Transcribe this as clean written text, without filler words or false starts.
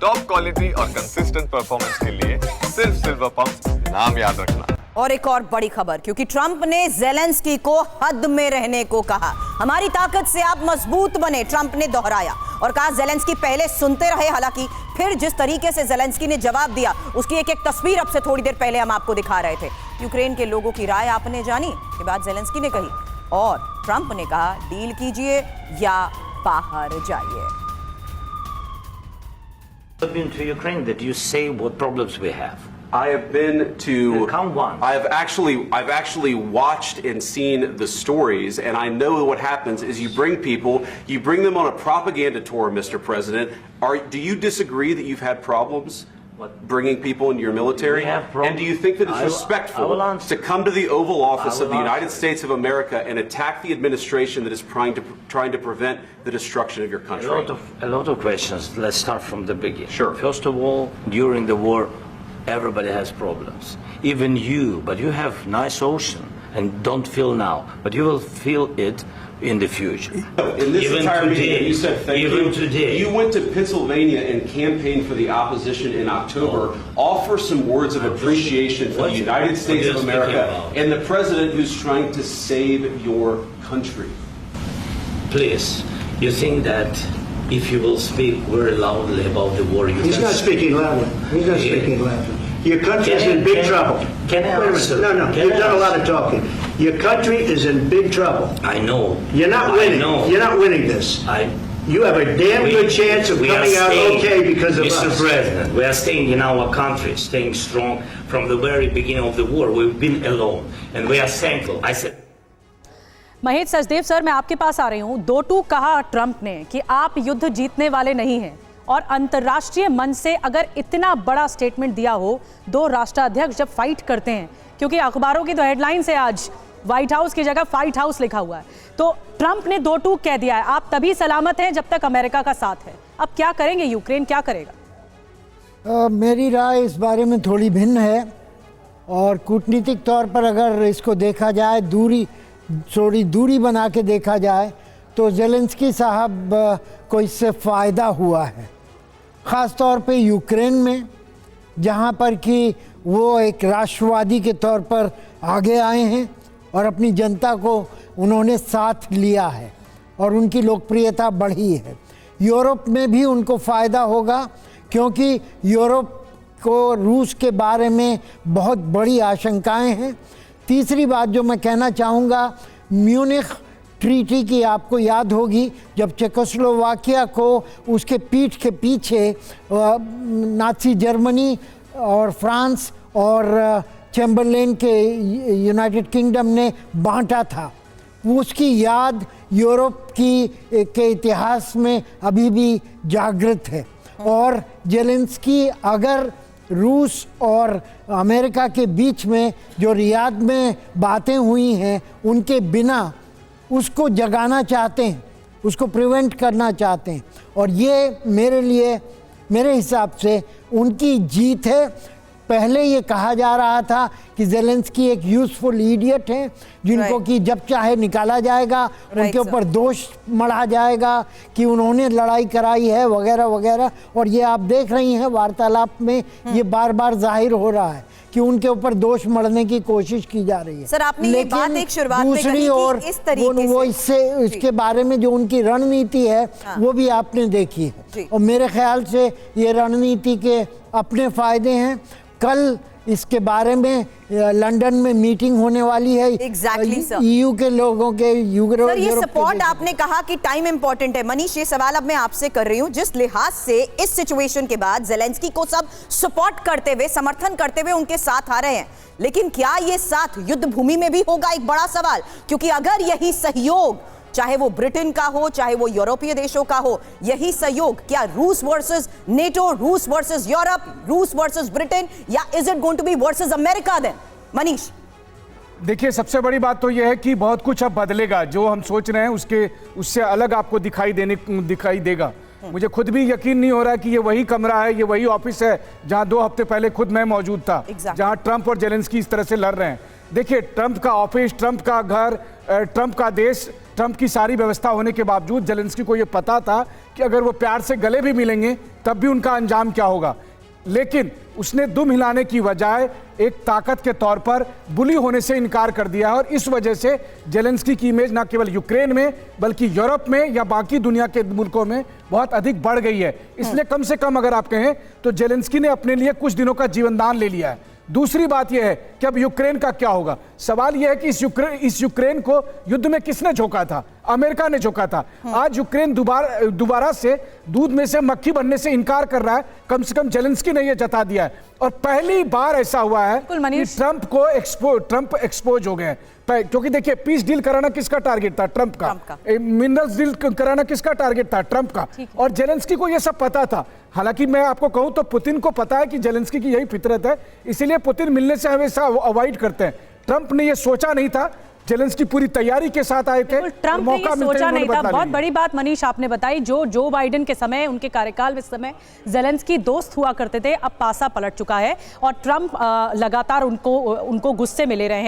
Top quality और consistent performance के लिए सिर्फ सिल्वर पंप नाम याद रखना। और एक और बड़ी खबर, क्योंकि ट्रंप ने ज़ेलेंस्की को हद में रहने को कहा। हमारी ताकत से आप मजबूत बने, ट्रंप ने दोहराया और कहा ज़ेलेंस्की पहले सुनते रहे, हालांकि फिर जिस तरीके से ज़ेलेंस्की ने जवाब दिया उसकी एक एक तस्वीर अब से थोड़ी देर पहले हम आपको दिखा रहे थे। यूक्रेन के लोगों की राय आपने जानी, के बाद ज़ेलेंस्की ने कही और ट्रंप ने कहा डील कीजिए या बाहर जाइए। I've been to Ukraine. Did you say what problems we have? I have been to. Count one. I've actually watched and seen the stories, and I know what happens is you bring them on a propaganda tour, Mr. President. Do you disagree that you've had problems bringing people into your military? We have problems. And do you think that it's respectful to come to the Oval Office of the United States of America and attack the administration that is trying to prevent the destruction of your country? A lot of questions. Let's start from the beginning. Sure. First of all, during the war, everybody has problems. Even you, but you have nice ocean and don't feel now, but you will feel it in the future. In this Even entire today, meeting, you said thank even you. today. You went to Pennsylvania and campaigned for the opposition in October. Offer some words of appreciation for the United States of America and the president who's trying to save your country. Please, you think that if you will speak very loudly about the war, He's not speaking loudly. He's not speaking loudly. Your country is in big trouble. Can I answer? No, you've done a lot of talking. Your country is in big trouble. I know. You're not winning. You're not winning this. You have a damn good chance of coming out okay because of us. Mr. President, we are staying in our country, staying strong from the very beginning of the war. We've been alone, and we are thankful. I said. Mahesh Sachdev sir, मैं आपके पास आ रही हूँ। 2-2 कहा Trump ने कि आप युद्ध जीतने वाले नहीं हैं, और अंतर्राष्ट्रीय मंच से अगर इतना बड़ा स्टेटमेंट दिया हो, दो राष्ट्राध्यक्ष जब फाइट करते हैं, क्योंकि अखबारों की तो हेडलाइन से आज व्हाइट हाउस की जगह फाइट हाउस लिखा हुआ है, तो ट्रंप ने 2-2 कह दिया है आप तभी सलामत हैं जब तक अमेरिका का साथ है। अब क्या करेंगे, यूक्रेन क्या करेगा? मेरी राय इस बारे में थोड़ी भिन्न है, और कूटनीतिक तौर पर अगर इसको देखा जाए, दूरी बना के देखा जाए, तो ज़ेलेंस्की साहब को इससे फ़ायदा हुआ है, ख़ास तौर पे यूक्रेन में, जहाँ पर कि वो एक राष्ट्रवादी के तौर पर आगे आए हैं और अपनी जनता को उन्होंने साथ लिया है और उनकी लोकप्रियता बढ़ी है। यूरोप में भी उनको फ़ायदा होगा, क्योंकि यूरोप को रूस के बारे में बहुत बड़ी आशंकाएं हैं। तीसरी बात जो मैं कहना चाहूँगा, म्यूनिख ट्रीटी की आपको याद होगी, जब चेकोस्लोवाकिया को उसके पीठ के पीछे नाज़ी जर्मनी और फ्रांस और चैम्बरलेन के यूनाइटेड किंगडम ने बांटा था, उसकी याद यूरोप के इतिहास में अभी भी जागृत है। और ज़ेलेंस्की अगर रूस और अमेरिका के बीच में जो रियाद में बातें हुई हैं उनके बिना उसको जगाना चाहते हैं, उसको प्रिवेंट करना चाहते हैं, और ये मेरे हिसाब से उनकी जीत है। पहले ये कहा जा रहा था कि ज़ेलेंस्की एक यूजफुल इडियट हैं, जिनको कि जब चाहे निकाला जाएगा, उनके ऊपर दोष मढ़ा जाएगा कि उन्होंने लड़ाई कराई है वगैरह वगैरह, और ये आप देख रही हैं वार्तालाप में ये बार बार जाहिर हो रहा है कि उनके ऊपर दोष मढ़ने की कोशिश की जा रही है। सर, आपने ये बात एक शुरुआत में कही दूसरी ओर इस तरीके वो इसके बारे में जो उनकी रणनीति है वो भी आपने देखी है, और मेरे ख्याल से ये रणनीति के अपने फायदे हैं। कल इसके बारे में लंदन में मीटिंग होने वाली है ईयू के लोगों के। सर, ये सपोर्ट आपने कहा कि टाइम इंपॉर्टेंट है। मनीष, ये सवाल अब मैं आपसे कर रही हूं, जिस लिहाज से इस सिचुएशन के बाद ज़ेलेंस्की को सब सपोर्ट करते हुए, समर्थन करते हुए उनके साथ आ रहे हैं, लेकिन क्या ये साथ युद्ध भूमि में भी होगा? एक बड़ा सवाल, क्योंकि अगर यही सहयोग, चाहे वो ब्रिटेन का हो, चाहे वो यूरोपीय देशों का हो, यही सहयोग, क्या रूस वर्सेस नेटो, रूस वर्सेस यूरोप, रूस वर्सेस ब्रिटेन, या is it going to be versus America then? Manish, देखिए, सबसे बड़ी बात तो यह है कि बहुत कुछ अब बदलेगा। जो हम सोच रहे हैं उससे अलग आपको दिखाई देगा। मुझे खुद भी यकीन नहीं हो रहा है कि ये वही कमरा है, ये वही ऑफिस है जहां 2 हफ्ते पहले खुद मैं मौजूद था, जहां ट्रंप और ज़ेलेंस्की इस तरह से लड़ रहे हैं। देखिए, ट्रंप का ऑफिस, ट्रंप का घर, ट्रंप का देश, ट्रंप की सारी व्यवस्था होने के बावजूद ज़ेलेंस्की को ये पता था कि अगर वो प्यार से गले भी मिलेंगे तब भी उनका अंजाम क्या होगा। लेकिन उसने दुम हिलाने की बजाय एक ताकत के तौर पर बुली होने से इनकार कर दिया है और इस वजह से जेलेंस्की की इमेज न केवल यूक्रेन में बल्कि यूरोप में या बाकी दुनिया के मुल्कों में बहुत अधिक बढ़ गई है। इसलिए कम से कम अगर आप कहें तो जेलेंस्की ने अपने लिए कुछ दिनों का जीवनदान ले लिया है। दूसरी बात यह है कि अब यूक्रेन का क्या होगा। सवाल यह है कि इस यूक्रेन को युद्ध में किसने झोंका था? अमेरिका ने झोंका था। आज यूक्रेन दोबारा से दूध में से मक्खी बनने से इनकार कर रहा है। कम से कम जेलेंस्की ने यह जता दिया है और पहली बार ऐसा हुआ है कि ट्रंप एक्सपोज हो गए हैं। क्योंकि देखिए, पीस डील कराना किसका टारगेट था? ट्रंप का। मिनरल्स डील कराना किसका टारगेट था? ट्रंप का। और जेलेंस्की को यह सब पता था। हालांकि मैं आपको कहूं तो पुतिन को पता है कि जेलेंस्की की यही फितरत है, इसीलिए पुतिन मिलने से हमेशा अवॉइड करते हैं। ट्रंप ने यह सोचा नहीं था, जेलेंस्की पूरी तैयारी के साथ आए थे। ट्रंप ने ये सोचा नहीं था। बहुत बड़ी बात मनीष आपने बताई। जो बाइडेन के समय, उनके कार्यकाल के समय जेलेंस्की दोस्त हुआ करते थे, अब पासा पलट चुका है और ट्रंप लगातार उनको गुस्से में ले रहे हैं।